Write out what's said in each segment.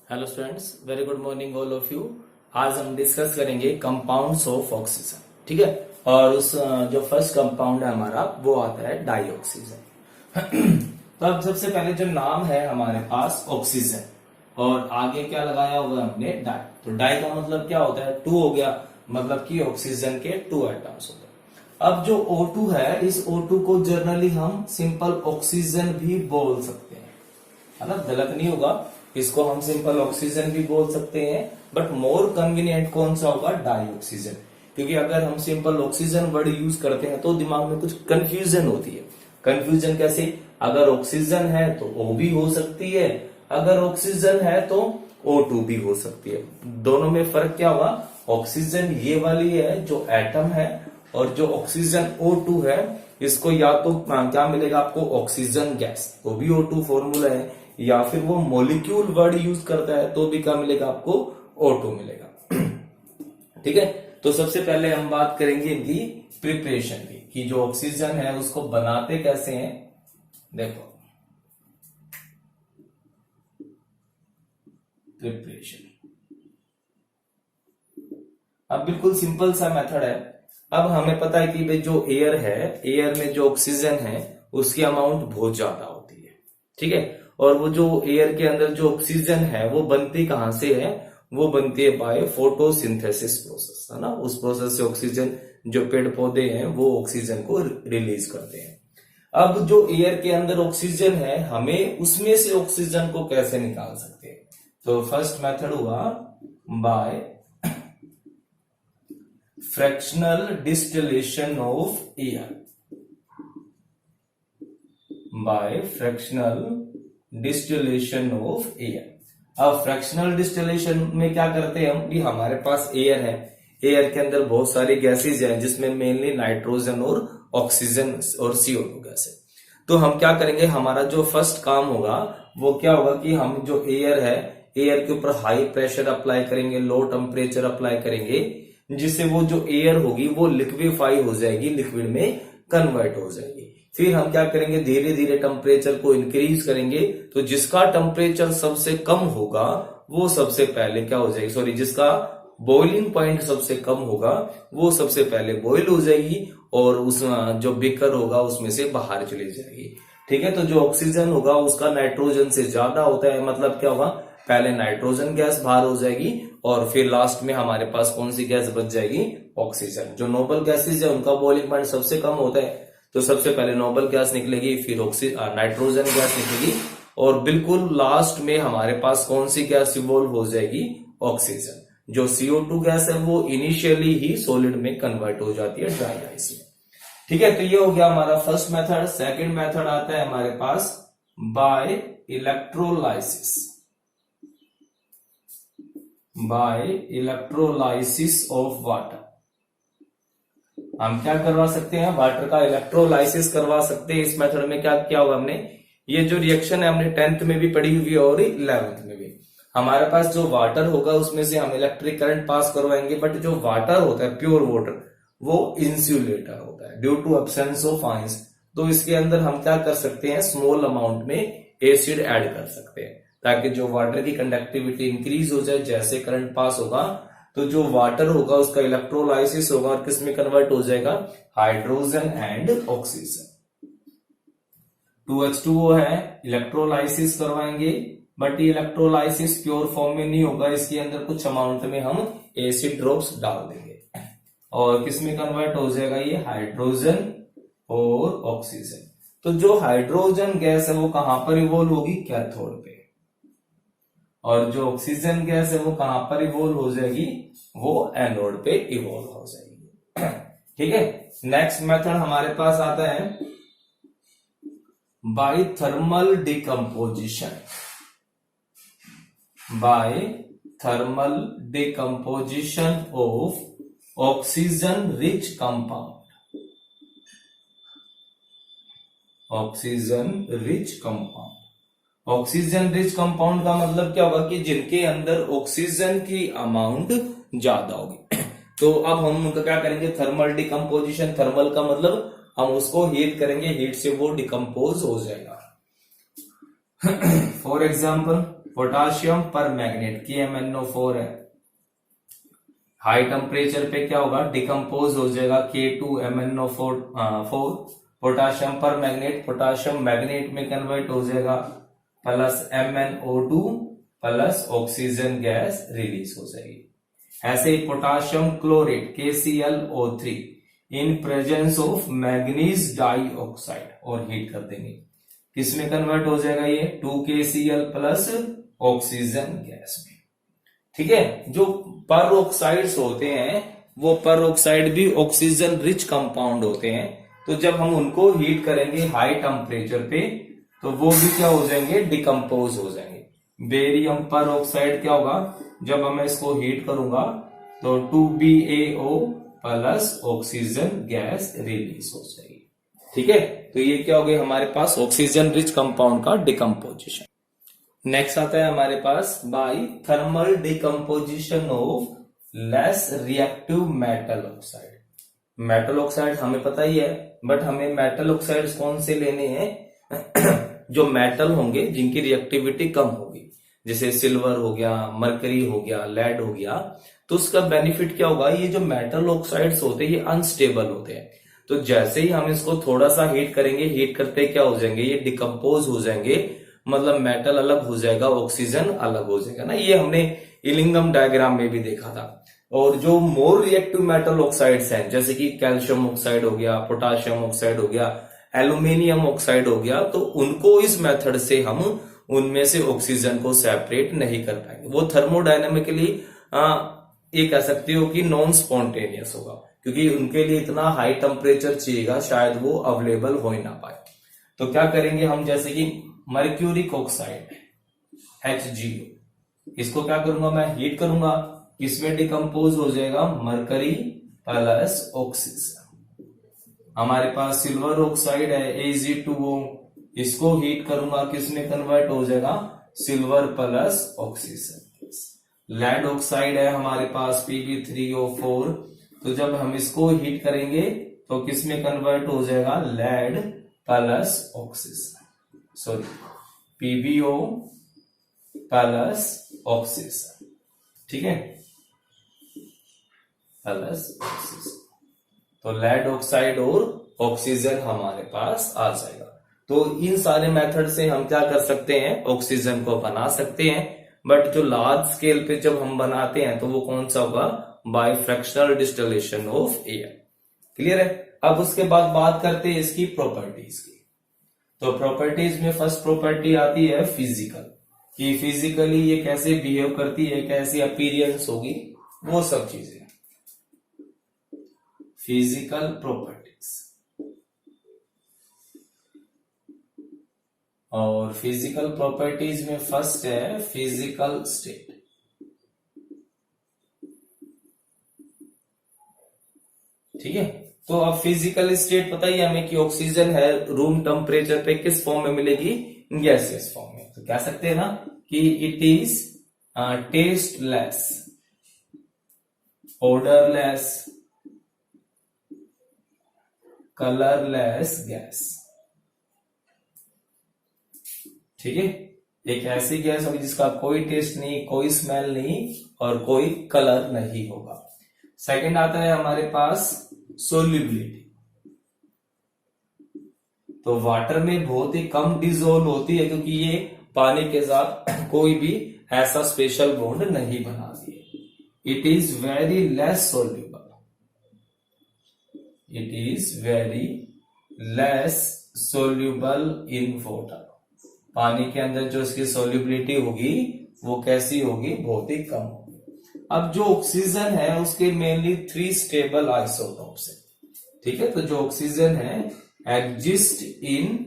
Hello students, very good morning all of you. आज हम discuss करेंगे कंपाउंड्स ऑफ ऑक्सीजन। ठीक है, और उस जो फर्स्ट कंपाउंड है हमारा वो आता है डाइऑक्सीजन। तो अब सबसे पहले जो नाम है हमारे पास ऑक्सीजन और आगे क्या लगाया हुआ हमने डाई। तो डाई का मतलब क्या होता है? टू हो गया, मतलब कि ऑक्सीजन के टू एटम्स होते हैं। अब जो O2 है, इस O2 को जनरली हम सिंपल ऑक्सीजन भी बोल सकते हैं, है ना? गलत नहीं होगा, इसको हम सिंपल ऑक्सीजन भी बोल सकते हैं, बट मोर कन्वीनियंट कौन सा होगा? Dioxygen. क्योंकि अगर हम सिंपल ऑक्सीजन वर्ड यूज करते हैं तो दिमाग में कुछ कंफ्यूजन होती है। कंफ्यूजन कैसे? अगर ऑक्सीजन है तो O भी हो सकती है, अगर ऑक्सीजन है तो O2 भी हो सकती है। दोनों में फर्क क्या हुआ? ऑक्सीजन ये वाली है जो एटम है, और जो ऑक्सीजन O2 है इसको या तो क्या मिलेगा आपको? ऑक्सीजन गैस, वो भी O2 फॉर्मूला है, या फिर वो मॉलिक्यूल वर्ड यूज करता है तो भी क्या मिलेगा आपको? O2 मिलेगा। ठीक है, तो सबसे पहले हम बात करेंगे इनकी प्रिपरेशन की, कि जो ऑक्सीजन है उसको बनाते कैसे हैं। देखो, प्रिपरेशन अब बिल्कुल सिंपल सा मेथड है। अब हमें पता है कि भाई जो एयर है, एयर में जो ऑक्सीजन है उसकी अमाउंट बहुत ज्यादा होती है। ठीक है, और वो जो एयर के अंदर जो ऑक्सीजन है वो बनती कहां से है? वो बनती है बाय फोटोसिंथेसिस प्रोसेस, है ना? उस प्रोसेस से ऑक्सीजन, जो पेड़ पौधे हैं वो ऑक्सीजन को रिलीज करते हैं। अब जो एयर के अंदर ऑक्सीजन है, हमें उसमें से ऑक्सीजन को कैसे निकाल सकते हैं? तो फर्स्ट मेथड हुआ by fractional distillation of air. By fractional distillation of air. अब फ्रैक्शनल डिस्टिलेशन में क्या करते हैं हम? भी हमारे पास एयर है, एयर के अंदर बहुत सारी गैसेज हैं जिसमें मेनली नाइट्रोजन और ऑक्सीजन और CO2 गैस है। तो हम क्या करेंगे, हमारा जो फर्स्ट काम होगा वो क्या होगा कि हम जो एयर है, एयर के ऊपर हाई प्रेशर अप्लाई करेंगे, लो टेम्परेचर अप्लाई करेंगे, जिससे वो जो एयर होगी वो लिक्विफाई हो जाएगी, लिक्विड में कन्वर्ट हो जाएगी। फिर हम क्या करेंगे, धीरे धीरे टेम्परेचर को इंक्रीज करेंगे, तो जिसका टेम्परेचर सबसे कम होगा वो सबसे पहले क्या हो जाएगी, सॉरी, जिसका बॉइलिंग पॉइंट सबसे कम होगा वो सबसे पहले बॉइल हो जाएगी और उस जो बीकर होगा उसमें से बाहर चली जाएगी। ठीक है, तो जो ऑक्सीजन होगा उसका नाइट्रोजन से ज्यादा होता है, मतलब क्या होगा? पहले नाइट्रोजन गैस बाहर हो जाएगी और फिर लास्ट में हमारे पास कौन सी गैस बच जाएगी? ऑक्सीजन। जो नोबल गैसेज है उनका बॉइलिंग पॉइंट सबसे कम होता है, तो सबसे पहले नोबल गैस निकलेगी, फिर नाइट्रोजन गैस निकलेगी, और बिल्कुल लास्ट में हमारे पास कौन सी गैस इवॉल्व हो जाएगी? ऑक्सीजन। जो CO2 गैस है वो इनिशियली ही सॉलिड में कन्वर्ट हो जाती है ड्राई आइस में। ठीक है, तो ये हो गया हमारा फर्स्ट मेथड। सेकंड मेथड आता है हमारे पास by electrolysis. By electrolysis of water. हम क्या करवा सकते हैं? वाटर का इलेक्ट्रोलाइसिस करवा सकते हैं। इस मेथड में क्या क्या होगा? हमने ये जो रिएक्शन है हमने 10th में भी पढ़ी हुई है और 11th में भी। हमारे पास जो वाटर होगा उसमें से हम इलेक्ट्रिक करंट पास करवाएंगे, बट जो वाटर होता है, प्योर वाटर, वो इंसुलेटर होता है due to absence of ions. तो इसके अंदर हम क्या कर सकते हैं? स्मॉल अमाउंट में एसिड ऐड कर सकते हैं, ताकि जो वाटर की कंडक्टिविटी इंक्रीज हो जाए। जैसे करंट पास होगा तो जो वाटर होगा उसका इलेक्ट्रोलाइसिस होगा और किस में कन्वर्ट हो जाएगा? Hydrogen and oxygen. 2H2O है, इलेक्ट्रोलाइसिस करवाएंगे, बट ये इलेक्ट्रोलाइसिस प्योर फॉर्म में नहीं होगा, इसके अंदर कुछ अमाउंट में हम एसिड ड्रॉप्स डाल देंगे और किस में कन्वर्ट हो जाएगा? ये हाइड्रोजन और ऑक्सीजन। तो जो हाइड्रोजन गैस है वो कहां पर इवॉल्व होगी? कैथोड पे। और जो ऑक्सीजन गैस है वो कहां पर इवॉल्व हो जाएगी? वो एनोड पे इवॉल्व हो जाएगी। ठीक है, नेक्स्ट मेथड हमारे पास आता है by thermal decomposition. By thermal decomposition of oxygen rich compound. Oxygen rich compound. Oxygen rich compound का मतलब क्या होगा? कि जिनके अंदर ऑक्सीजन की अमाउंट ज्यादा होगी। तो अब हम उनका क्या करेंगे? Thermal decomposition. थर्मल का मतलब हम उसको हीट करेंगे, हीट से वो डिकम्पोज हो जाएगा। फॉर एग्जाम्पल पोटाशियम पर मैग्नेट की MnO4 है, हाई टेम्परेचर पे क्या होगा, डिकम्पोज हो जाएगा K2MnO4 पोटाशियम पर मैग्नेट, पोटाशियम मैग्नेट में कन्वर्ट हो जाएगा plus MnO2 plus oxygen gas release हो जाएगी। ऐसे potassium chlorate KClO3 in presence of manganese dioxide और हीट कर देंगे, किसमें कन्वर्ट हो जाएगा ये 2KCl प्लस ऑक्सीजन गैस में। ठीक है, जो पर ऑक्साइड्स होते हैं वो पर ऑक्साइड भी ऑक्सीजन रिच कंपाउंड होते हैं, तो जब हम उनको हीट करेंगे हाई टेम्परेचर पे तो वो भी क्या हो जाएंगे, डिकम्पोज हो जाएंगे। बेरियम पर ऑक्साइड क्या होगा, जब मैं इसको हीट करूंगा तो 2BaO plus oxygen gas release हो जाएगी। ठीक है, तो ये क्या हो गया हमारे पास ऑक्सीजन रिच कंपाउंड का डिकम्पोजिशन। नेक्स्ट आता है हमारे पास by thermal decomposition of less reactive metal oxide. Metal oxide हमें पता ही है, बट हमें मेटल ऑक्साइड कौन से लेने हैं जो मेटल होंगे जिनकी रिएक्टिविटी कम होगी, जैसे सिल्वर हो गया, मरकरी हो गया, लेड हो गया। तो उसका बेनिफिट क्या होगा, ये जो मेटल ऑक्साइड्स होते हैं ये अनस्टेबल होते हैं, तो जैसे ही हम इसको थोड़ा सा हीट करेंगे, हीट करते क्या हो जाएंगे, ये डिकम्पोज हो जाएंगे, मतलब मेटल अलग हो जाएगा, ऑक्सीजन अलग हो जाएगा ना। ये हमने इलिंगम डायग्राम में भी देखा था। और जो मोर रिएक्टिव मेटल ऑक्साइड्स हैं जैसे कि कैल्शियम ऑक्साइड हो गया, पोटाशियम ऑक्साइड हो गया, एल्यूमिनियम ऑक्साइड हो गया, तो उनको इस मेथड से हम उनमें से ऑक्सीजन को सेपरेट नहीं कर पाएंगे। वो थर्मोडायनेमिकली ये कह सकते हो कि नॉन स्पॉन्टेनियस होगा, क्योंकि उनके लिए इतना हाई टेम्परेचर चाहिएगा, शायद वो अवेलेबल हो ही ना पाए। तो क्या करेंगे हम, जैसे कि मर्क्यूरिक ऑक्साइड HgO, इसको क्या करूंगा मैं, हीट करूंगा, किसमें डिकम्पोज हो जाएगा, मरकरी प्लस ऑक्सीजन। हमारे पास सिल्वर ऑक्साइड है Ag2O, इसको हीट करूंगा, किसमें कन्वर्ट हो जाएगा, silver plus oxygen. Lead oxide है हमारे पास Pb3O4, तो जब हम इसको हीट करेंगे तो किसमें कन्वर्ट हो जाएगा, lead plus oxygen, sorry PbO plus oxygen. ठीक है, प्लस ऑक्सीजन, तो लेड ऑक्साइड और ऑक्सीजन हमारे पास आ जाएगा। तो इन सारे मेथड से हम क्या कर सकते हैं, ऑक्सीजन को बना सकते हैं। बट जो लार्ज स्केल पे जब हम बनाते हैं तो वो कौन सा होगा, by fractional distillation of air. Clear है। अब उसके बाद बात करते हैं इसकी प्रॉपर्टीज की। तो प्रॉपर्टीज में फर्स्ट प्रॉपर्टी आती है फिजिकल, कि फिजिकली ये कैसे बिहेव करती है, कैसी अपीयरेंस होगी, वो सब चीजें फिजिकल प्रॉपर्टीज। और फिजिकल प्रॉपर्टीज में फर्स्ट है फिजिकल स्टेट। ठीक है, तो अब फिजिकल स्टेट पता ही हमें कि ऑक्सीजन है, रूम टेम्परेचर पे किस फॉर्म में मिलेगी, गैसियस फॉर्म में। तो कह सकते हैं ना कि it is tasteless, odourless, colourless gas. ठीक है, एक ऐसी गैस होगी जिसका कोई टेस्ट नहीं, कोई स्मेल नहीं और कोई कलर नहीं होगा। सेकंड आता है हमारे पास सोल्यूबिलिटी। तो वाटर में बहुत ही कम डिसॉल्व होती है, क्योंकि ये पानी के साथ कोई भी ऐसा स्पेशल बॉन्ड नहीं बनाती है। It is very less soluble, it is very less soluble in water. पानी के अंदर जो इसकी सोल्यूबिलिटी होगी वो कैसी होगी, बहुत ही कम होगी। अब जो ऑक्सीजन है उसके मेनली 3 स्टेबल आइसोटोप्स है। ठीक है, तो जो ऑक्सीजन है exist in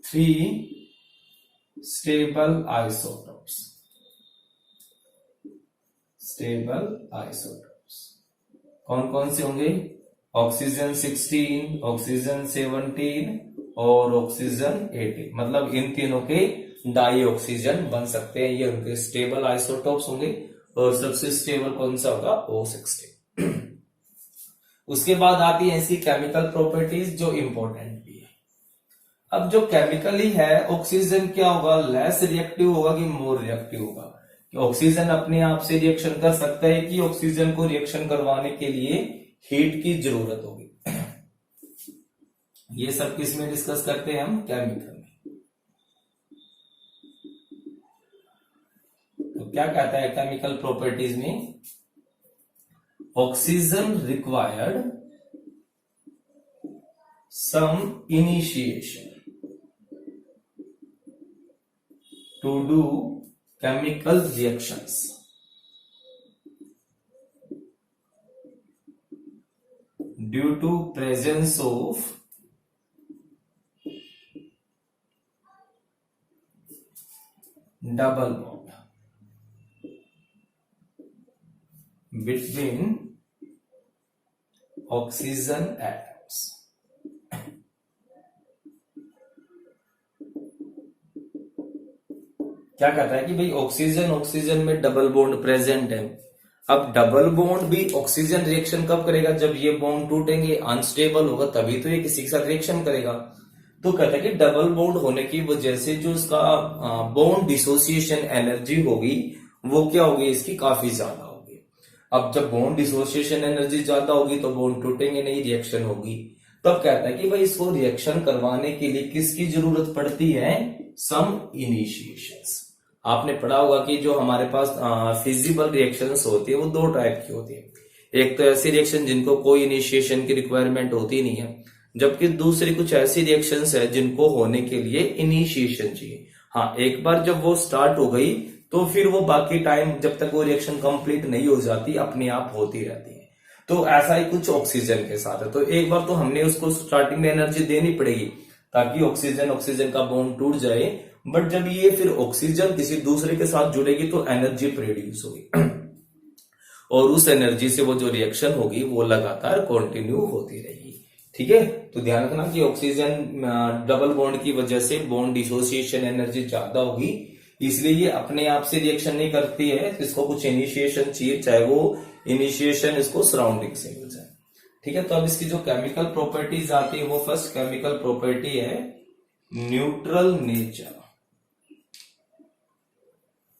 3 stable isotopes. Stable isotopes कौन कौन से होंगे, ऑक्सीजन 16, ऑक्सीजन 17 और ऑक्सीजन 18। मतलब इन तीनों के डाई ऑक्सीजन बन सकते हैं, ये उनके स्टेबल आइसोटोप्स होंगे। और सबसे स्टेबल कौन सा होगा, O16। उसके बाद आती है इसकी केमिकल प्रॉपर्टीज जो इंपॉर्टेंट भी है। अब जो केमिकली है ऑक्सीजन क्या होगा, लेस रिएक्टिव होगा कि मोर रिएक्टिव होगा? कि ऑक्सीजन अपने आप से रिएक्शन कर सकता है कि ऑक्सीजन को रिएक्शन करवाने के लिए हीट की जरूरत होगी? ये सब किस में डिस्कस करते हैं हम? केमिकल में। तो क्या कहता है केमिकल प्रॉपर्टीज में? Oxygen required some initiation to do chemical reactions due to presence of double bond between oxygen atoms. क्या कहता है कि भाई ऑक्सीजन में डबल बॉन्ड प्रेजेंट है। अब डबल बॉन्ड भी ऑक्सीजन रिएक्शन कब करेगा? जब ये बॉन्ड टूटेंगे, अनस्टेबल होगा, तभी तो ये किसी के साथ रिएक्शन करेगा। तो कहता है कि डबल बॉन्ड होने की वजह से जो इसका बॉन्ड डिसोसिएशन एनर्जी होगी वो क्या होगी, इसकी काफी ज्यादा होगी। अब जब बॉन्ड डिसोसिएशन एनर्जी ज्यादा होगी तो बॉन्ड टूटेंगे नहीं, रिएक्शन होगी। तब कहता है कि भाई इसको रिएक्शन करवाने के लिए किसकी जरूरत पड़ती है? सम इनिशिएशंस। आपने पढ़ा होगा कि जो हमारे पास फिजिबल रिएक्शंस होती है वो दो टाइप की होती है। एक तो ऐसी रिएक्शन जिनको कोई इनिशिएशन की रिक्वायरमेंट होती नहीं है, जबकि दूसरी कुछ ऐसी रिएक्शंस है जिनको होने के लिए इनिशिएशन चाहिए। हाँ, एक बार जब वो स्टार्ट हो गई तो फिर वो बाकी टाइम जब तक वो रिएक्शन कंप्लीट नहीं हो जाती अपने आप होती रहती है। तो ऐसा ही कुछ ऑक्सीजन के साथ है। तो एक बार तो हमने उसको स्टार्टिंग में एनर्जी देनी पड़ेगी ताकि ऑक्सीजन का बॉन्ड टूट जाए। बट जब ये फिर ऑक्सीजन किसी दूसरे के साथ जुड़ेगी तो एनर्जी प्रोड्यूस होगी और उस एनर्जी से वो जो रिएक्शन होगी वो लगातार कंटिन्यू होती रहेगी। ठीक है, तो ध्यान रखना कि ऑक्सीजन डबल बॉन्ड की वजह से बॉन्ड डिसोसिएशन एनर्जी ज्यादा होगी, इसलिए ये अपने आप से रिएक्शन नहीं करती है, इसको कुछ इनिशिएशन चाहिए, चाहे वो इनिशिएशन इसको सराउंडिंग से मिल जाए। ठीक है, तो अब इसकी जो केमिकल प्रॉपर्टीज आती है वो फर्स्ट केमिकल प्रॉपर्टी है न्यूट्रल नेचर।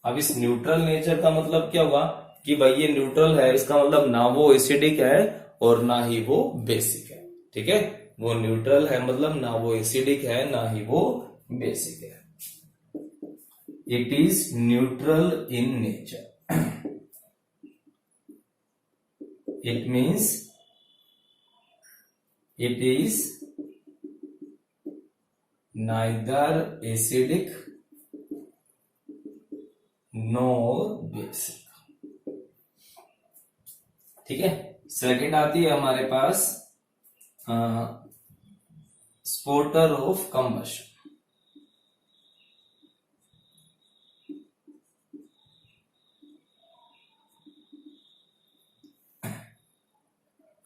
अब इस न्यूट्रल नेचर का मतलब क्या हुआ कि भाई ये न्यूट्रल है, इसका मतलब ना वो एसिडिक है और ना ही वो बेसिक है। ठीक है, वो न्यूट्रल है मतलब ना वो एसिडिक है ना ही वो बेसिक है। It is neutral in nature. It means it is neither acidic nor basic. ठीक है, सेकंड आती है हमारे पास स्पोर्टर ऑफ कंबशन।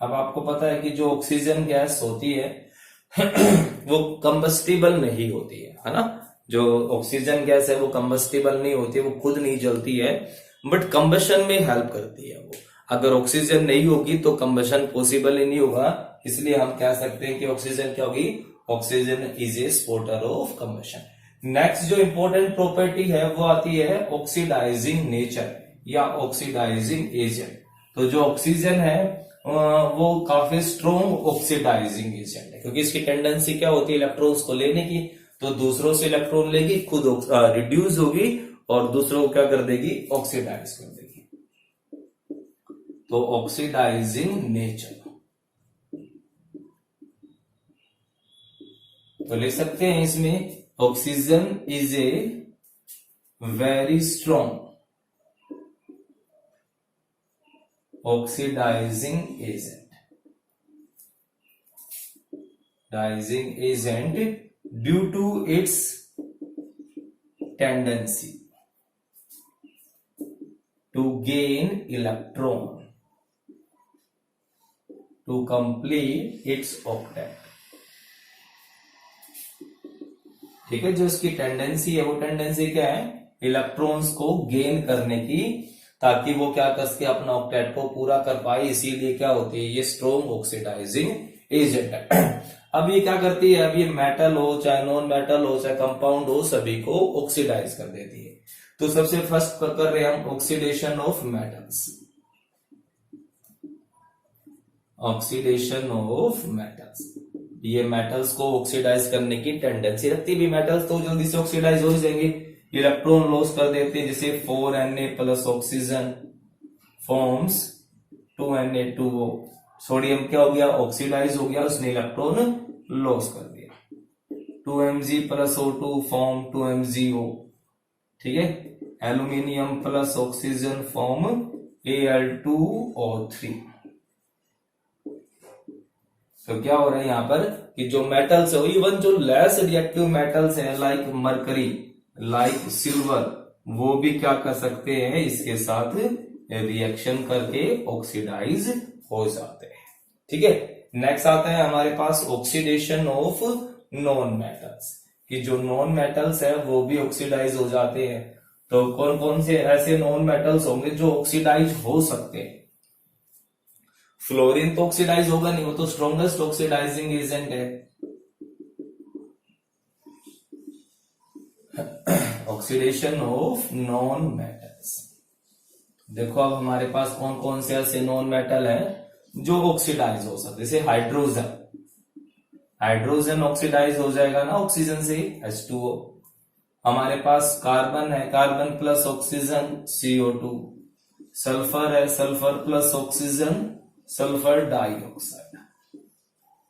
अब आपको पता है कि जो ऑक्सीजन गैस होती है वो कंबस्टिबल नहीं होती है ना। जो ऑक्सीजन गैस है वो कंबस्टिबल नहीं होती है, वो खुद नहीं जलती है, बट कंबशन में हेल्प करती है वो। अगर ऑक्सीजन नहीं होगी तो कंबशन पॉसिबल ही नहीं होगा, इसलिए हम कह सकते हैं कि ऑक्सीजन क्या होगी, oxygen is a Sportster of combustion. Next जो इंपॉर्टेंट प्रॉपर्टी है वो आती है ऑक्सीडाइजिंग नेचर या ऑक्सीडाइजिंग एजेंट। तो जो ऑक्सीजन है वो काफी स्ट्रॉन्ग ऑक्सीडाइजिंग एजेंट है, क्योंकि इसकी टेंडेंसी क्या होती है इलेक्ट्रॉन्स को लेने की, तो दूसरों से इलेक्ट्रॉन लेगी, खुद रिड्यूस होगी और दूसरों को क्या कर देगी, ऑक्सीडाइज कर देगी। तो ऑक्सीडाइजिंग नेचर तो ले सकते हैं इसमें oxygen is a very strong oxidizing agent due to its tendency to gain electron to complete its octet। ठीक है, जो इसकी टेंडेंसी है वो टेंडेंसी क्या है, इलेक्ट्रॉन्स को गेन करने की, ताकि वो क्या कर सके अपना ऑक्टेट को पूरा कर पाए, इसीलिए क्या होती है ये स्ट्रॉन्ग ऑक्सीडाइजिंग एजेंट है। अब ये क्या करती है, अब ये मेटल हो चाहे नॉन मेटल हो चाहे कंपाउंड हो, सभी को ऑक्सीडाइज कर देती है। तो सबसे फर्स्ट कर रहे हैं हम oxidation of metals. Oxidation of metals, ये मेटल्स को ऑक्सीडाइज करने की टेंडेंसी रखती है। मेटल्स तो जल्दी से ऑक्सीडाइज हो जाएंगे, इलेक्ट्रॉन लॉस कर देते हैं, जैसे 4Na plus oxygen forms 2Na2O। Sodium क्या हो गया, ऑक्सीडाइज हो गया, उसने इलेक्ट्रॉन लॉस कर दिया। 2Mg plus O2 form 2MgO, ठीक है। Aluminium plus oxygen form Al2O3। तो क्या हो रहा है यहाँ पर कि जो मेटल्स है, इवन जो लेस रिएक्टिव मेटल्स हैं लाइक मरकरी, लाइक सिल्वर, वो भी क्या कर सकते हैं, इसके साथ रिएक्शन करके ऑक्सीडाइज हो जाते हैं, ठीक है। नेक्स्ट आता है हमारे पास ऑक्सीडेशन ऑफ नॉन मेटल्स, कि जो नॉन मेटल्स है वो भी ऑक्सीडाइज हो जाते हैं। तो कौन कौन से ऐसे नॉन मेटल्स होंगे जो ऑक्सीडाइज हो सकते हैं। फ्लोरीन तो ऑक्सीडाइज होगा नहीं, वो तो स्ट्रॉन्गेस्ट ऑक्सीडाइजिंग एजेंट है। ऑक्सीडेशन ऑफ नॉन मेटल्स, देखो अब हमारे पास कौन कौन से ऐसे नॉन मेटल हैं जो ऑक्सीडाइज हो सकते, जैसे हाइड्रोजन। हाइड्रोजन ऑक्सीडाइज हो जाएगा ना ऑक्सीजन से, H2O। हमारे पास कार्बन है, carbon plus oxygen CO2। Sulphur है, sulphur plus oxygen sulphur dioxide.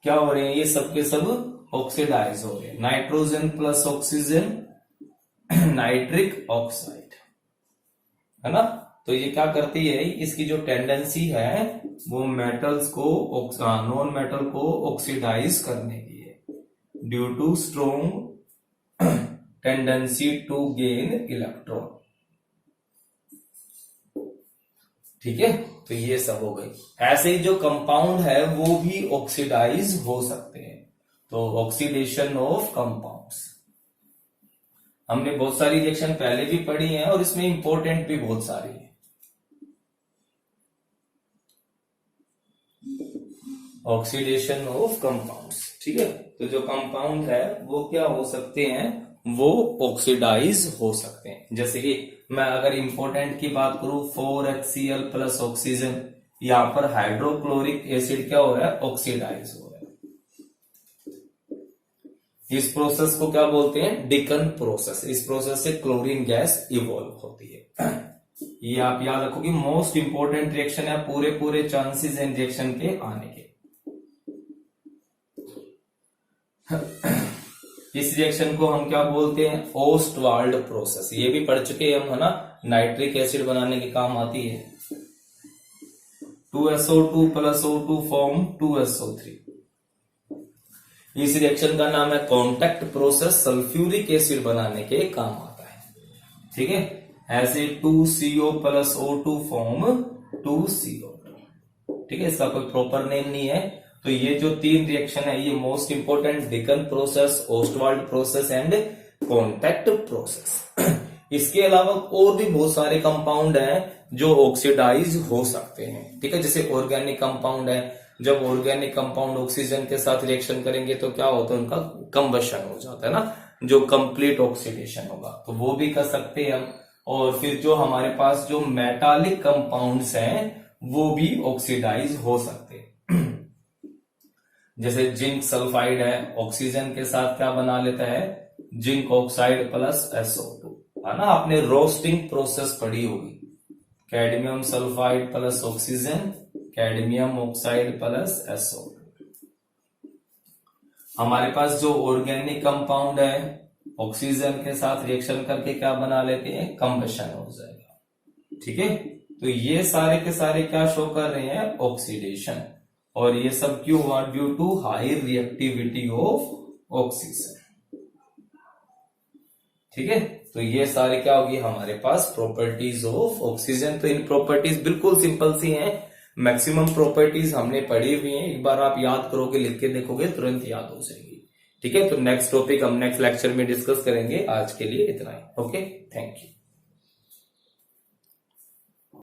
क्या हो रहे हैं, ये सब के सब ऑक्सीडाइज हो रहे हैं। Nitrogen plus oxygen nitric oxide, है ना। तो ये क्या करती है, इसकी जो टेंडेंसी है वो मेटल्स को, नॉन मेटल को ऑक्सीडाइज करने की है, due to strong tendency to gain electron, ठीक है। तो ये सब हो गई। ऐसे ही जो कंपाउंड है वो भी ऑक्सीडाइज हो सकते हैं। तो ऑक्सीडेशन ऑफ कंपाउंड्स, हमने बहुत सारी रिएक्शन पहले भी पढ़ी हैं और इसमें इंपॉर्टेंट भी बहुत सारी है। ऑक्सीडेशन ऑफ कंपाउंड्स, ठीक है। तो जो कंपाउंड है वो क्या हो सकते हैं, वो ऑक्सीडाइज हो सकते हैं। जैसे कि मैं अगर इंपॉर्टेंट की बात करूं, 4HCl प्लस ऑक्सीजन, यहां पर हाइड्रोक्लोरिक एसिड क्या हो रहा है, ऑक्सीडाइज हो रहा है। इस प्रोसेस को क्या बोलते हैं, डिकन प्रोसेस। इस प्रोसेस से क्लोरीन गैस इवॉल्व होती है। ये आप याद रखो कि मोस्ट इंपॉर्टेंट रिएक्शन है, पूरे चांसेस हैं रिएक्शन के आने के। इस रिएक्शन को हम क्या बोलते हैं, ओस्टवाल्ड प्रोसेस। ये भी पढ़ चुके हैं हम, है ना। नाइट्रिक एसिड बनाने के काम आती है। 2SO2 plus O2 form 2SO3। इस रिएक्शन का नाम है कॉन्टैक्ट प्रोसेस, सल्फ्यूरिक एसिड बनाने के काम आता है, ठीक है। ऐसे 2CO plus O2 form 2CO2, ठीक है। इसका कोई प्रॉपर नेम नहीं है। तो ये जो तीन रिएक्शन है ये most important, deacon process, Ostwald process and contact process. इसके अलावा और भी बहुत सारे कंपाउंड हैं जो ऑक्सीडाइज हो सकते हैं, ठीक है। जैसे ऑर्गेनिक कंपाउंड है, जब ऑर्गेनिक कंपाउंड ऑक्सीजन के साथ रिएक्शन करेंगे तो क्या होता है, उनका कंबशन हो जाता है ना, जो कंप्लीट ऑक्सीडेशन होगा, तो वो भी कर सकते हैं हम। और फिर जो हमारे पास जो मेटालिक कंपाउंड्स हैं वो भी ऑक्सीडाइज हो सकते हैं। जैसे जिंक सल्फाइड है, ऑक्सीजन के साथ क्या बना लेता है, जिंक ऑक्साइड प्लस SO2, है ना। आपने रोस्टिंग प्रोसेस पढ़ी होगी। Cadmium sulphide plus oxygen, cadmium oxide plus SO2। हमारे पास जो ऑर्गेनिक कंपाउंड है ऑक्सीजन के साथ रिएक्शन करके क्या बना लेते हैं, कंबशन हो जाएगा, ठीक है। तो ये सारे के सारे क्या शो कर रहे हैं, ऑक्सीडेशन। और ये सब क्यों हुआ, due to high reactivity of oxygen, ठीक है। तो ये सारे क्या होगी हमारे पास प्रॉपर्टीज ऑफ ऑक्सीजन। तो इन प्रॉपर्टीज बिल्कुल सिंपल सी हैं, मैक्सिमम प्रॉपर्टीज हमने पढ़ी हुई हैं। एक बार आप याद करोगे, लिख के देखोगे, तुरंत याद हो जाएगी, ठीक है। तो नेक्स्ट टॉपिक हम नेक्स्ट लेक्चर में डिस्कस करेंगे। आज के लिए इतना ही, ओके, थैंक यू।